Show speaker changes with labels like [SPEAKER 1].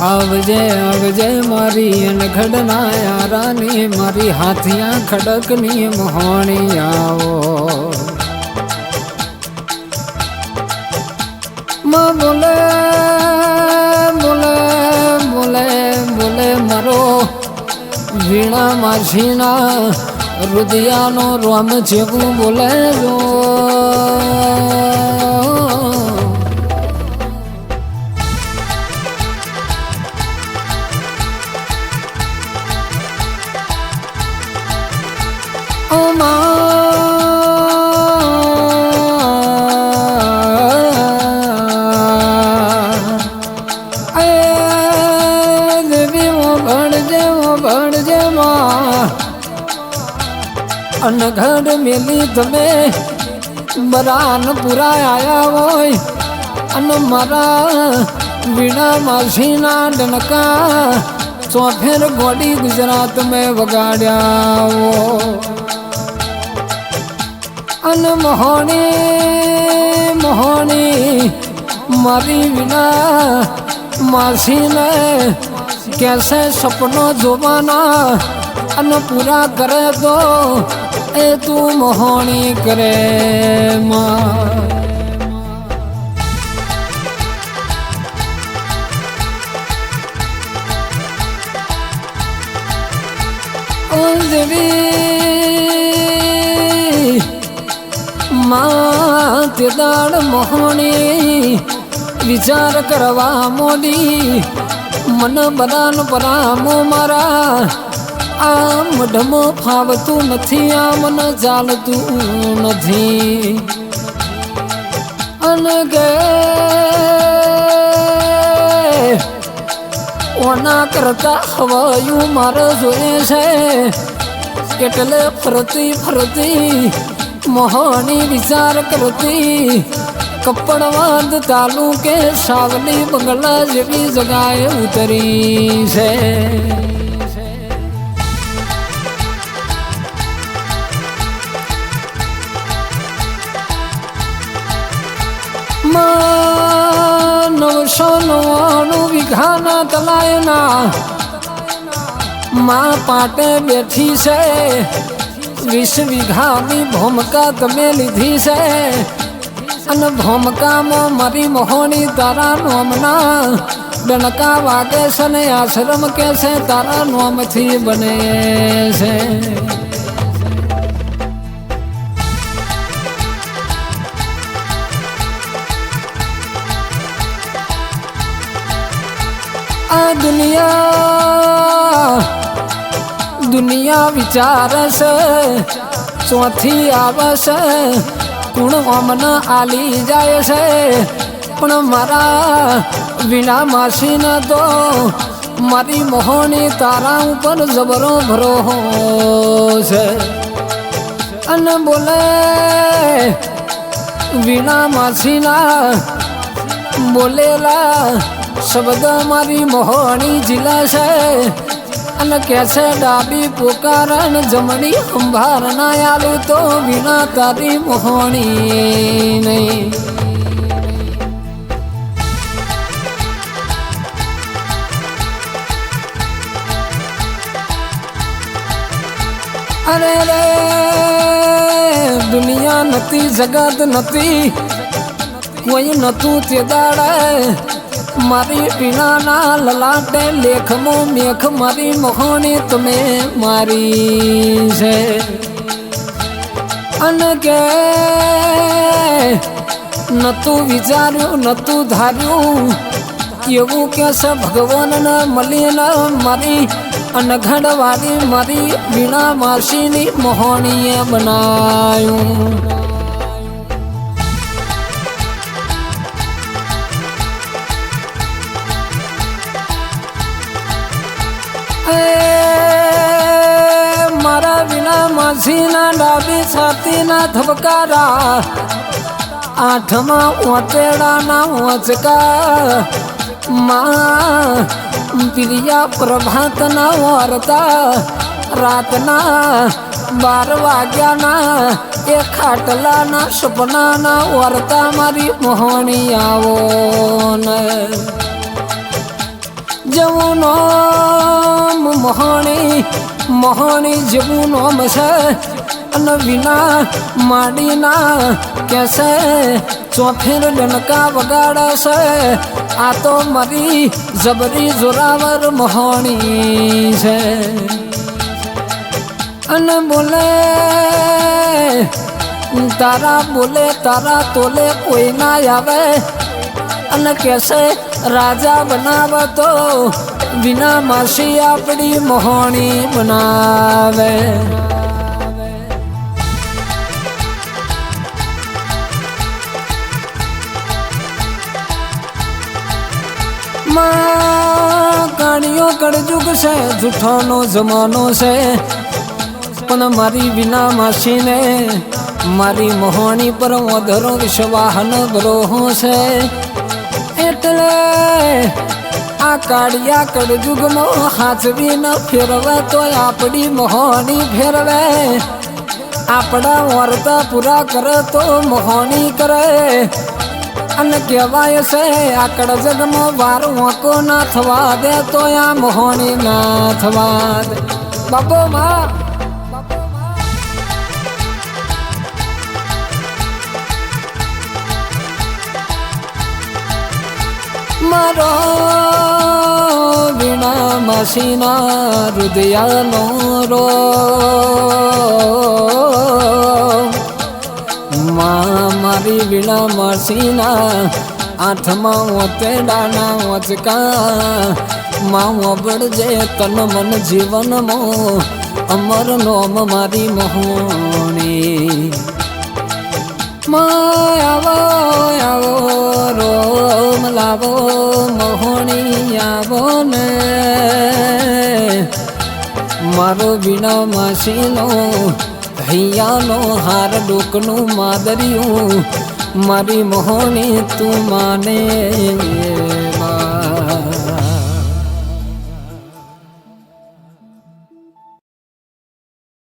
[SPEAKER 1] आवजे आवजे मारी अनघड़ना यारानी मारी हाथियां खड़कनी मोहनी आओ माँ बोले बोले बोले बोले मारो वीणा माछीना रुदियानो राम जेवू बोले जो अनघड़ मेली तमे बरान पूरा आया वो अन मारा वीणा मासीना डनका चौफेर गोड़ी गुजरात में वगाड़िया वो अन मोहनी मोहनी मारी वीणा मासी ने कैसे सपनों जोबाना अन पूरा करे तो ए तू मोहनी करे माँ देवी माँ तेदाड़ मोहनी विचार करवा मोदी मन बदान परामो मारा आम ढमो फावतू नथी आमन चालतू नथी अनगे ओना करता हवायू मार जोए से एटले फरती फरती मोहनी विचार करती कपड़वाद तालू के सावली बंगला जेवी जगाए उतरी से नवसो नवाणु विघाना तलायना माँ पाटे बैठी से 20 वीघा मी भूमिका तमे लीधी से अन भूमिका में मरी मोहनी तारा नोमना डनका वागे सने आश्रम कैसे तारा नोम थी बने से दुनिया दुनिया विचार से चौथी आवस कुण अमन आली जाए से पण मारा वीणा मासी न तो मारी मोहनी तारा ऊपर जबरो भरो से अन बोले वीणा मासी ना बोलेला शब्द मारी मोहनी जिला से अन कैसे डाबी पुकारन जमनी अंबार ना आलू तो बिना तारी मोहनी नहीं अरे रे दुनिया नती जगत नती कोई नतू तेदाड़ा मारी बिना ना ललाटे लेख मो मेख मारी मोहनी तुम्हें मारी से अनके न तू विचारू न तू धारू एवं कैसे भगवान न मली न मारी अनघड़ वाली मारी बिना मासीनी मोहनी बनायू मारा बिना मासी ना डाबी छाती ना धबकारा आठमा ओतेड़ा ना ओचका माँ प्रिया प्रभात ना वारता रात ना 12 वाग्या ना एक खाटला ना सपना ना वारता मारी मोहनी आवो न જેવું નામ મોહણી મોહણી જેવું નામ છે અને વિના માંડીના કેસે ચોફેર ડનકા વગાડશે આ તો મારી જબરી જોરાવર મોહણી છે અને બોલે તારા તોલે કોઈ ના આવે અને કેસે રાજા બનાવે તો વિના માસી આપણી મોહણી બનાવે કાણીઓ કળજુગ છે જૂઠાનો જમાનો છે પણ મારી વિના માસીને મારી મોહણી પર વધરો વિશ્વાહન ગ્રોહો છે એટલે આ કાળિયા કળજુગમાં હાજરી ન ફેરવે તો આપણી મોહણી ફેરવે આપણા વર્તા પૂરા કરે તો મોહણી કરે અને કહેવાય છે આકડ જગમાં વાર વાંકો ના થવા દે તો આ મોહણી ના થવા દે બાપો માં મારો વિના માસીના હૃદયનો રો મારી વિના માસીના આઠમાં ઓતેડાના વચકા માં વબડજે તન મન જીવનમાં અમર નોમ મારી મોહણી આવો આવો રોમ લાવો મોહણી આવો ને મારો વિના માસીનો હૈયાનો હાર ડોકનું માદરિયું મારી મોહણી તું માને